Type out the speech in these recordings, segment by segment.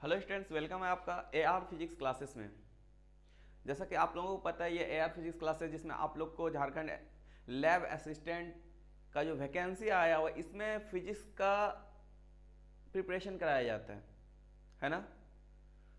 Hello students, welcome है आपका AR physics classes में। जैसा कि आप लोगों को पता है, ये एआर फिजिक्स क्लासेस जिसमें आप लोग को झारखंड लैब असिस्टेंट का जो वैकेंसी आया हुआ इसमें फिजिक्स का प्रिपरेशन कराया जाता है ना।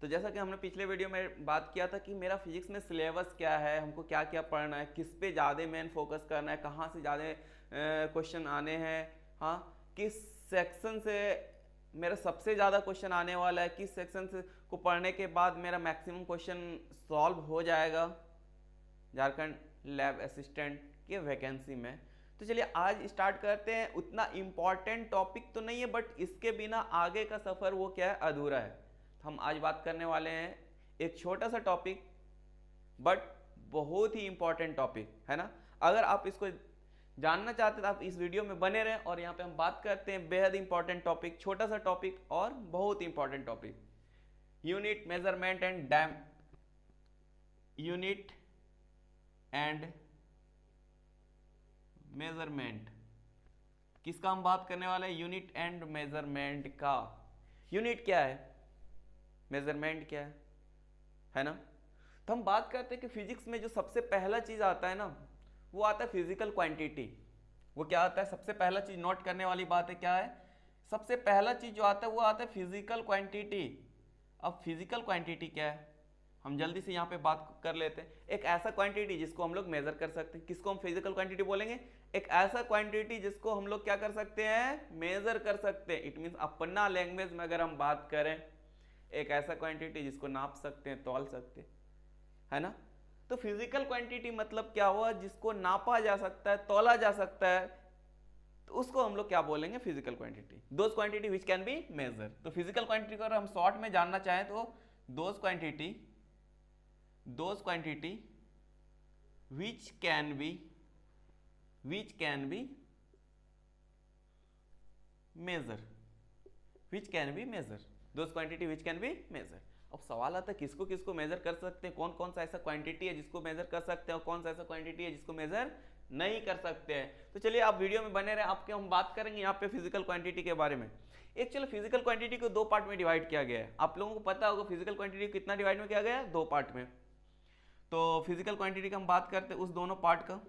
तो जैसा कि हमने पिछले वीडियो में बात किया था कि मेरा फिजिक्स में सिलेबस क्या है, हमको क्या क्या पढ़ना है, किस पे ज़्यादा मेन फोकस करना है, कहाँ से ज़्यादा क्वेश्चन आने हैं, हाँ किस सेक्शन से मेरा सबसे ज़्यादा क्वेश्चन आने वाला है, किस सेक्शन से को पढ़ने के बाद मेरा मैक्सिमम क्वेश्चन सॉल्व हो जाएगा झारखंड लैब असिस्टेंट के वैकेंसी में। तो चलिए आज स्टार्ट करते हैं। उतना इम्पॉर्टेंट टॉपिक तो नहीं है, बट इसके बिना आगे का सफ़र वो क्या है, अधूरा है। तो हम आज बात करने वाले हैं एक छोटा सा टॉपिक, बट बहुत ही इंपॉर्टेंट टॉपिक है ना। अगर आप इसको जानना चाहते तो आप इस वीडियो में बने रहें। और यहाँ पे हम बात करते हैं बेहद इंपॉर्टेंट टॉपिक, छोटा सा टॉपिक और बहुत important topic, unit measurement and dam unit and measurement. किसका हम बात करने वाले हैं? यूनिट एंड मेजरमेंट का। यूनिट क्या है, मेजरमेंट क्या है ना। तो हम बात करते हैं कि फिजिक्स में जो सबसे पहला चीज आता है ना, वो आता है फिजिकल क्वांटिटी। वो क्या आता है? सबसे पहला चीज नोट करने वाली बात है, क्या है? सबसे पहला चीज जो आता है वो आता है फिजिकल क्वांटिटी। अब फिजिकल क्वांटिटी क्या है, हम जल्दी से यहाँ पे बात कर लेते हैं। एक ऐसा क्वांटिटी जिसको हम लोग मेजर कर सकते हैं, किसको हम फिजिकल क्वांटिटी बोलेंगे? एक ऐसा क्वांटिटी जिसको हम लोग क्या कर सकते हैं, मेजर कर सकते हैं। इट मीन्स अपना लैंग्वेज में अगर हम बात करें, एक ऐसा क्वांटिटी जिसको नाप सकते हैं, तौल सकते हैं, है ना। तो फिजिकल क्वांटिटी मतलब क्या हुआ? जिसको नापा जा सकता है, तौला जा सकता है, तो उसको हम लोग क्या बोलेंगे? Physical quantity. Those quantity which can be measure. तो फिजिकल क्वांटिटी को अगर हम शॉर्ट में जानना चाहें तो those quantity which can be measure, which can be measure, those quantity which can be measure. अब सवाल आता है किसको किसको मेजर कर सकते हैं, कौन कौन सा ऐसा क्वांटिटी है जिसको मेजर कर सकते हैं और कौन सा ऐसा क्वांटिटी है जिसको मेजर नहीं कर सकते हैं। तो चलिए आप वीडियो में बने रहे, आपके हम बात करेंगे यहाँ पे फिजिकल क्वांटिटी के बारे में। एक चलो फिजिकल क्वांटिटी को दो पार्ट में डिवाइड किया गया है। आप लोगों को पता होगा फिजिकल क्वांटिटी कितना डिवाइड में किया गया है? दो पार्ट में। तो फिजिकल क्वांटिटी का हम बात करते हैं उस दोनों पार्ट का।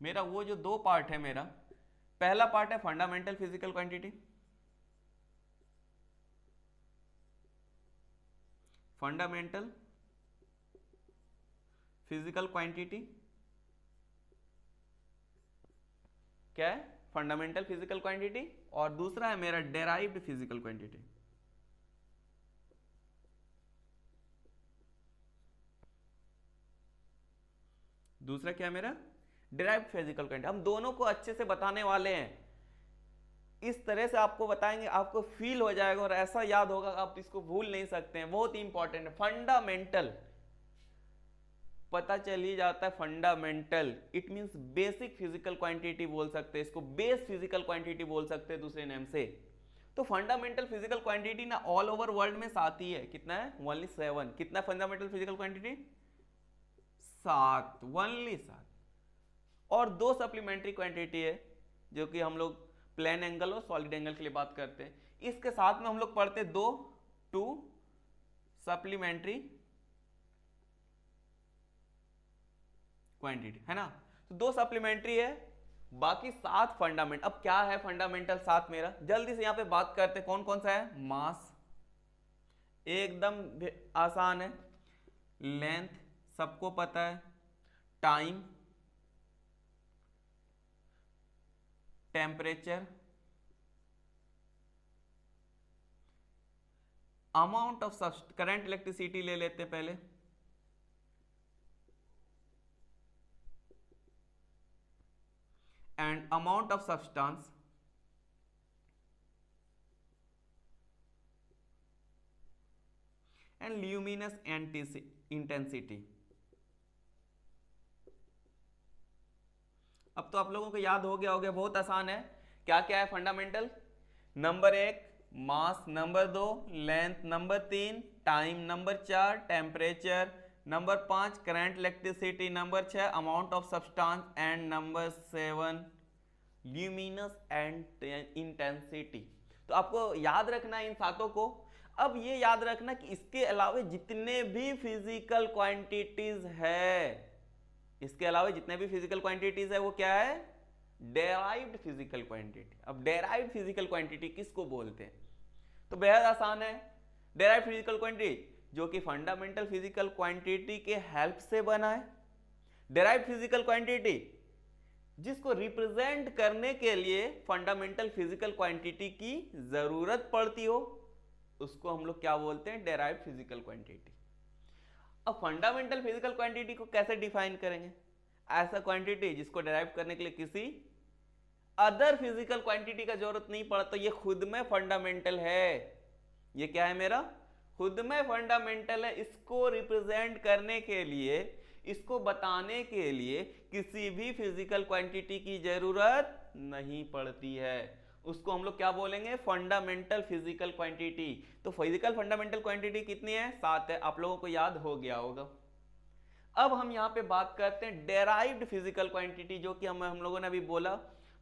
मेरा वो जो दो पार्ट है, मेरा पहला पार्ट है fundamental physical quantity. Fundamental physical quantity क्या है? Fundamental physical quantity. और दूसरा है मेरा डेराइव्ड फिजिकल क्वांटिटी। दूसरा क्या है मेरा? Derived physical quantity. हम दोनों को अच्छे से बताने वाले हैं, इस तरह से आपको बताएंगे, आपको फील हो जाएगा और ऐसा याद होगा, आप इसको भूल नहीं सकते हैं। बहुत ही इंपॉर्टेंट है फंडामेंटल, पता चल ही जाता है fundamental. It means basic physical quantity बोल सकते हैं इसको, बेस फिजिकल क्वांटिटी बोल सकते हैं दूसरे नेम से। तो फंडामेंटल फिजिकल क्वांटिटी ना ऑल ओवर वर्ल्ड में 7 ही है। कितना है? ओनली 7। कितना फंडामेंटल फिजिकल क्वांटिटी? 7, ओनली 7। और दो सप्लीमेंट्री क्वांटिटी है जो कि हम लोग प्लेन एंगल और सॉलिड एंगल के लिए बात करते हैं। इसके साथ में हम लोग पढ़ते टू सप्लीमेंट्री क्वांटिटी, है ना। तो दो सप्लीमेंट्री है, बाकी 7 फंडामेंट। अब क्या है फंडामेंटल 7 मेरा? जल्दी से यहां पे बात करते हैं। कौन कौन सा है? मास, एकदम आसान है। लेंथ सबको पता है। Time, temperature, amount of current electricity ले लेते पहले, and amount of substance, and luminous intensity. अब तो आप लोगों को याद हो गया, बहुत आसान है। क्या क्या है fundamental? Number 1 mass, number 2 length, number 3 time, number 4 temperature, number 5 current electricity, number 6 amount of substance, and number 7 luminous and intensity. तो आपको याद रखना है इन सातों को। अब ये याद रखना कि इसके अलावा जितने भी फिजिकल क्वांटिटीज है, इसके अलावा जितने भी फिजिकल क्वांटिटीज है वो क्या है, डेराइव्ड फिजिकल क्वांटिटी। अब डेराइव्ड फिजिकल क्वांटिटी किसको बोलते हैं, तो बेहद आसान है। डेराइव्ड फिजिकल क्वांटिटी जो कि फंडामेंटल फिजिकल क्वांटिटी के हेल्प से बना है। डेराइव्ड फिजिकल क्वांटिटी जिसको रिप्रेजेंट करने के लिए फंडामेंटल फिजिकल क्वांटिटी की जरूरत पड़ती हो, उसको हम लोग क्या बोलते हैं, डेराइव्ड फिजिकल क्वांटिटी। अब फंडामेंटल फिजिकल क्वांटिटी को कैसे डिफाइन करेंगे, ऐसा क्वांटिटी जिसको डेराइव करने के लिए किसी अदर फिजिकल क्वांटिटी का जरूरत नहीं पड़ा, तो ये खुद में फंडामेंटल है। ये क्या है, मेरा खुद में फंडामेंटल है। इसको रिप्रेजेंट करने के लिए, इसको बताने के लिए किसी भी फिजिकल क्वांटिटी की जरूरत नहीं पड़ती है। उसको हम लोग क्या बोलेंगे, फंडामेंटल फिजिकल क्वांटिटी। तो फिजिकल फंडामेंटल क्वांटिटी कितनी है, 7 है। आप लोगों को याद हो गया होगा। अब हम यहां पे बात करते हैं डेराइव्ड फिजिकल क्वांटिटी, जो कि हम लोगों ने अभी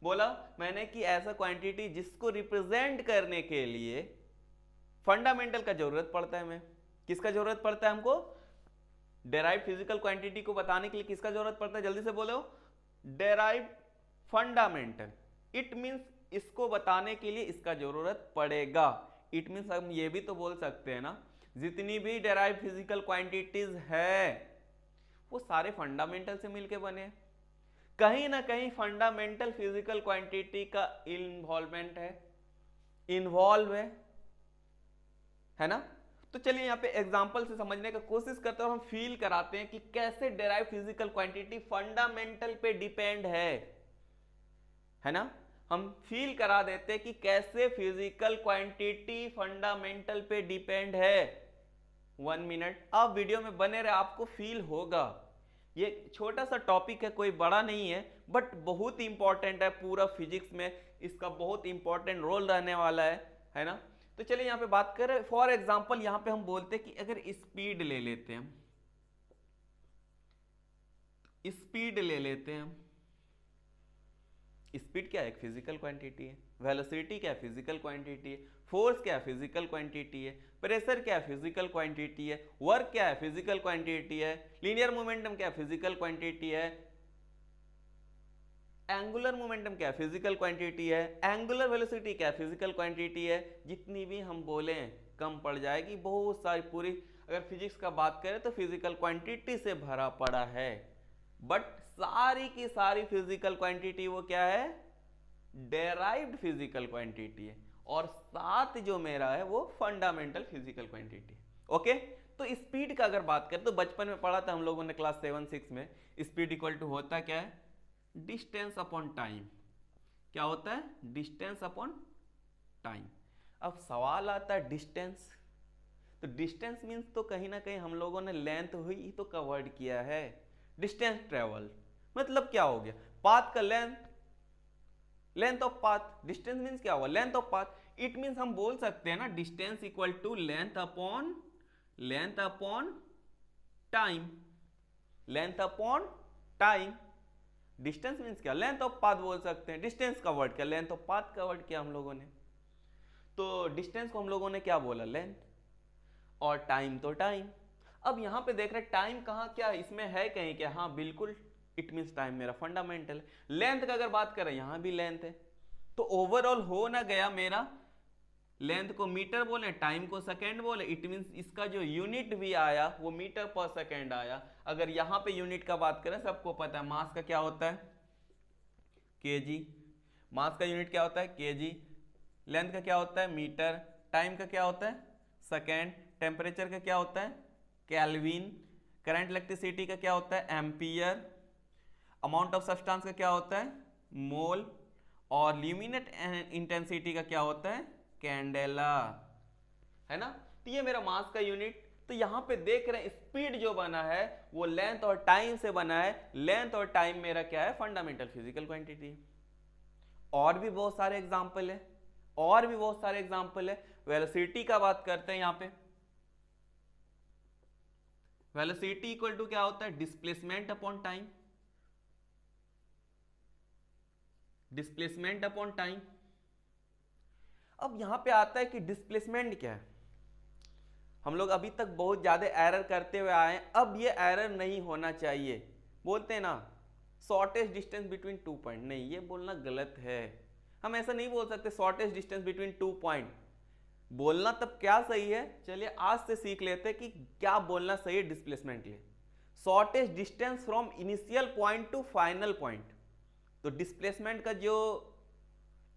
बोला मैंने कि ऐसा क्वांटिटी जिसको रिप्रेजेंट करने के लिए फंडामेंटल का जरूरत पड़ता है। हमें किसका जरूरत पड़ता है, हमको डेराइव्ड फिजिकल क्वांटिटी को बताने के लिए किसका जरूरत पड़ता है, जल्दी से बोलो, डेराइव्ड फंडामेंटल। इट मींस इसको बताने के लिए इसका जरूरत पड़ेगा। इट मींस हम ये भी तो बोल सकते हैं ना, जितनी भी डेराइव्ड फिजिकल क्वांटिटीज है वो सारे फंडामेंटल से मिलके बने हैं। कहीं ना कहीं फंडामेंटल फिजिकल क्वांटिटी का इन्वॉल्वमेंट है, इन्वॉल्व है ना। तो चलिए यहाँ पे एग्जांपल से समझने का कोशिश करते हैं और हम फील कराते हैं कि कैसे डेराइव फिजिकल क्वांटिटी फंडामेंटल पे डिपेंड है ना। हम फील करा देते हैं कि कैसे फिजिकल क्वांटिटी फंडामेंटल पे डिपेंड है। 1 मिनट आप वीडियो में बने रहे, आपको फील होगा। ये छोटा सा टॉपिक है, कोई बड़ा नहीं है, बट बहुत इंपॉर्टेंट है। पूरा फिजिक्स में इसका बहुत इंपॉर्टेंट रोल रहने वाला है ना। तो चलिए यहाँ पे बात करें। फॉर एग्जांपल यहाँ पे हम बोलते हैं कि अगर स्पीड ले लेते हैं, स्पीड ले लेते हैं। स्पीड क्या है, एक फिजिकल क्वांटिटी है। वेलोसिटी क्या है, फिजिकल क्वांटिटी है। फोर्स क्या है, फिजिकल क्वांटिटी है। प्रेशर क्या है, फिजिकल क्वांटिटी है। वर्क क्या है, फिजिकल क्वांटिटी है। लीनियर मोमेंटम क्या है, फिजिकल क्वांटिटी है। एंगुलर मोमेंटम क्या है, फिजिकल क्वांटिटी है। एंगुलर वेलोसिटी क्या है, फिजिकल क्वांटिटी है। जितनी भी हम बोले कम पड़ जाएगी, बहुत सारी पूरी अगर फिजिक्स का बात करें तो फिजिकल क्वांटिटी से भरा पड़ा है। बट सारी की सारी फिजिकल क्वांटिटी वो क्या है, डेराइव्ड फिजिकल क्वांटिटी है। और साथ जो मेरा है वो फंडामेंटल फिजिकल क्वांटिटी। ओके, तो स्पीड का अगर बात करें तो बचपन में पढ़ा था हम लोगों ने क्लास 7-6 में, स्पीड इक्वल टू होता क्या है, डिस्टेंस अपॉन टाइम। क्या होता है, डिस्टेंस अपॉन टाइम। अब सवाल आता है डिस्टेंस, तो डिस्टेंस मीन्स तो कहीं ना कहीं हम लोगों ने लेंथ हुई तो कवर्ड किया है। डिस्टेंस ट्रेवल मतलब क्या हो गया, पाथ का length, length of path. Distance means क्या हुआ, length of path. It means हम बोल सकते हैं ना, distance equal to length upon time, length upon time. Distance means क्या, लेंथ ऑफ पाथ बोल सकते हैं। डिस्टेंस का वर्ड क्या, लेंथ ऑफ पाथ का वर्ड किया हम लोगों ने। तो डिस्टेंस को हम लोगों ने क्या बोला, लेंथ, और टाइम तो टाइम। अब यहां पे देख रहे टाइम कहां, क्या इसमें है कहीं क्या, हाँ बिल्कुल, इट मीन्स टाइम मेरा फंडामेंटल। लेंथ का अगर बात करें यहां भी लेंथ है, तो ओवरऑल हो ना गया मेरा, लेंथ को मीटर बोले, टाइम को सेकेंड बोले। इट मीन्स इसका जो यूनिट भी आया वो मीटर पर सेकेंड आया। अगर यहां पे यूनिट का बात करें, सबको पता है मास का क्या होता है, केजी। मास का यूनिट क्या होता है, केजी। लेंथ का क्या होता है, मीटर। टाइम का क्या होता है, सेकेंड। टेम्परेचर का क्या होता है, केल्विन। करंट इलेक्ट्रिसिटी का क्या होता है, एम्पियर। अमाउंट ऑफ सब्सटेंस का क्या होता है, मोल। और ल्यूमिनेट इंटेंसिटी का क्या होता है, कैंडेला, है ना। तो ये मेरा मास का यूनिट। तो यहां पे देख रहे हैं स्पीड जो बना है वो लेंथ और टाइम से बना है। लेंथ और टाइम मेरा क्या है, फंडामेंटल फिजिकल क्वांटिटी। और भी बहुत सारे एग्जांपल है, और भी बहुत सारे एग्जांपल है। वेलोसिटी का बात करते हैं। यहां पे वेलोसिटी इक्वल टू क्या होता है, displacement upon time. Displacement upon time. अब यहां पे आता है कि डिस्प्लेसमेंट क्या है। हम लोग अभी तक बहुत ज्यादा एरर करते हुए आए हैं, अब ये एरर नहीं होना चाहिए। बोलते हैं ना शॉर्टेस्ट डिस्टेंस बिटवीन 2 पॉइंट, नहीं ये बोलना गलत है। हम ऐसा नहीं बोल सकते शॉर्टेस्ट डिस्टेंस बिटवीन 2 पॉइंट। बोलना तब क्या सही है, चलिए आज से सीख लेते हैं कि क्या बोलना सही है डिस्प्लेसमेंट के लिए। Shortest distance from initial point two final point. तो डिस्प्लेसमेंट का जो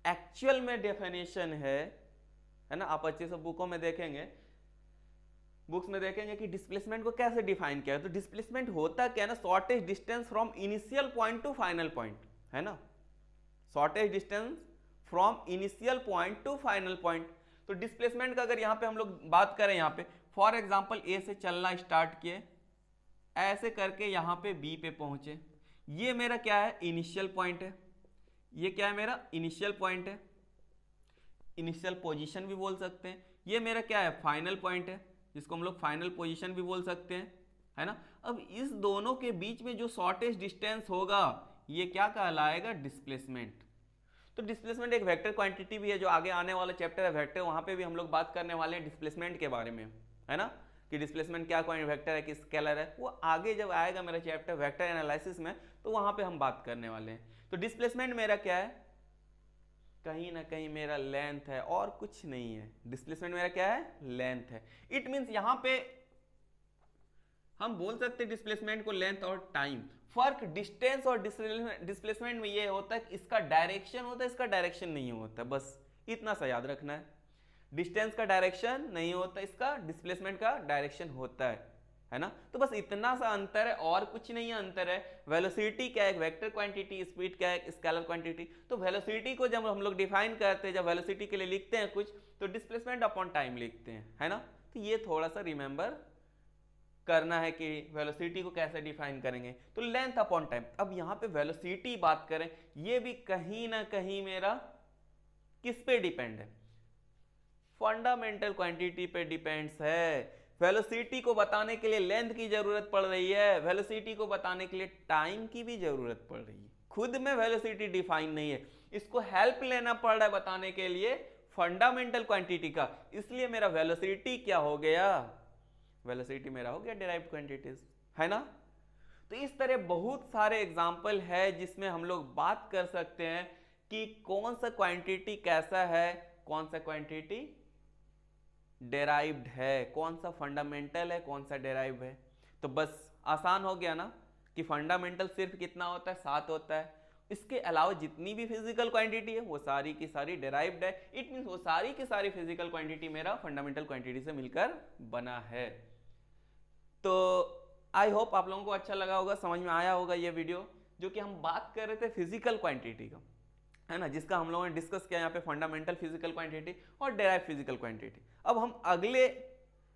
एक्चुअल में डेफिनेशन है ना, आप अच्छे से बुकों में देखेंगे, बुक्स में देखेंगे कि डिस्प्लेसमेंट को कैसे डिफाइन किया है। तो डिस्प्लेसमेंट होता क्या है ना, shortest distance from initial point two final point, है ना, shortest distance from initial point two final point. तो डिस्प्लेसमेंट का अगर यहां पे हम लोग बात करें, यहां पे फॉर एग्जांपल ए से चलना स्टार्ट किए, ऐसे करके यहां पे बी पे पहुंचे, ये मेरा क्या है, इनिशियल पॉइंट है। ये क्या है, मेरा इनिशियल पॉइंट है, इनिशियल पोजीशन भी बोल सकते हैं। ये मेरा क्या है, फाइनल पॉइंट है, जिसको हम लोग फाइनल पोजीशन भी बोल सकते हैं, है ना। अब इस दोनों के बीच में जो शॉर्टेस्ट डिस्टेंस होगा ये क्या कहलाएगा, डिस्प्लेसमेंट। तो डिस्प्लेसमेंट एक वेक्टर क्वांटिटी भी है, जो आगे आने वाला चैप्टर है वेक्टर, वहां पे भी हम लोग बात करने वाले हैं डिस्प्लेसमेंट के बारे में, है ना, कि डिस्प्लेसमेंट क्या वेक्टर है कि स्केलर है। वो आगे जब आएगा मेरा चैप्टर वेक्टर एनालिसिस में, तो वहां पे हम बात करने वाले हैं। तो डिस्प्लेसमेंट मेरा क्या है, कहीं ना कहीं मेरा लेंथ है और कुछ नहीं है। डिस्प्लेसमेंट मेरा क्या है, लेंथ है। इट मींस यहां पे हम बोल सकते हैं डिस्प्लेसमेंट को लेंथ और टाइम। फर्क डिस्टेंस और डिस्प्लेसमेंट में ये होता है कि इसका डायरेक्शन होता है, इसका डायरेक्शन नहीं होता, बस इतना सा याद रखना है। डिस्टेंस का डायरेक्शन नहीं होता, इसका डिस्प्लेसमेंट का डायरेक्शन होता है ना। तो बस इतना सा अंतर है और कुछ नहीं है। अंतर है वेलोसिटी क्या है, एक वेक्टर क्वांटिटी, स्पीड क्या है, स्केलर क्वांटिटी। तो वेलोसिटी को जब हम लोग डिफाइन करते हैं, जब वेलोसिटी के लिए लिखते हैं कुछ, तो डिस्प्लेसमेंट अपॉन टाइम लिखते हैं, है ना। तो ये थोड़ा सा रिमेंबर करना है कि वेलोसिटी को कैसे डिफाइन करेंगे। तो लेंथ अपॉन टाइम। अब यहां पे वेलोसिटी बात करें, ये भी कहीं ना कहीं मेरा किस पे डिपेंड है, फंडामेंटल क्वांटिटी पे डिपेंड्स है। वेलोसिटी को बताने के लिए लेंथ की जरूरत पड़ रही है, वेलोसिटी को बताने के लिए टाइम की भी जरूरत पड़ रही है। खुद में वेलोसिटी डिफाइन नहीं है, इसको हेल्प लेना पड़ रहा है बताने के लिए फंडामेंटल क्वांटिटी का। इसलिए मेरा वेलोसिटी क्या हो गया, वेलोसिटी मेरा हो गया डिराइव्ड क्वांटिटीज, है ना। तो इस तरह बहुत सारे एग्जाम्पल है जिसमें हम लोग बात कर सकते हैं कि कौन सा क्वांटिटी कैसा है, कौन सा क्वांटिटी डेराइव्ड है, कौन सा फंडामेंटल है, कौन सा डेराइव है। तो बस आसान हो गया ना कि फंडामेंटल सिर्फ कितना होता है, 7 होता है। इसके अलावा जितनी भी फिजिकल क्वांटिटी है वो सारी की सारी डेराइव्ड है। इट मींस वो सारी की सारी फिजिकल क्वांटिटी मेरा फंडामेंटल क्वांटिटी से मिलकर बना है। तो आई होप आप लोगों को अच्छा लगा होगा, समझ में आया होगा ये वीडियो, जो कि हम बात कर रहे थे फिजिकल क्वांटिटी का, है ना, जिसका हम लोगों ने डिस्कस किया यहाँ पे फंडामेंटल फिजिकल क्वांटिटी और डेराइव फिजिकल क्वांटिटी। अब हम अगले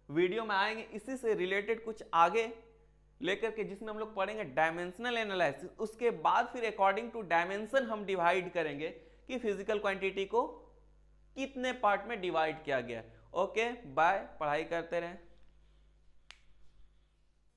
वीडियो में आएंगे इसी से रिलेटेड कुछ आगे लेकर के, जिसमें हम लोग पढ़ेंगे डायमेंशनल एनालिसिस। उसके बाद फिर अकॉर्डिंग टू डायमेंशन हम डिवाइड करेंगे कि फिजिकल क्वांटिटी को कितने पार्ट में डिवाइड किया गया। ओके बाय, पढ़ाई करते रहें।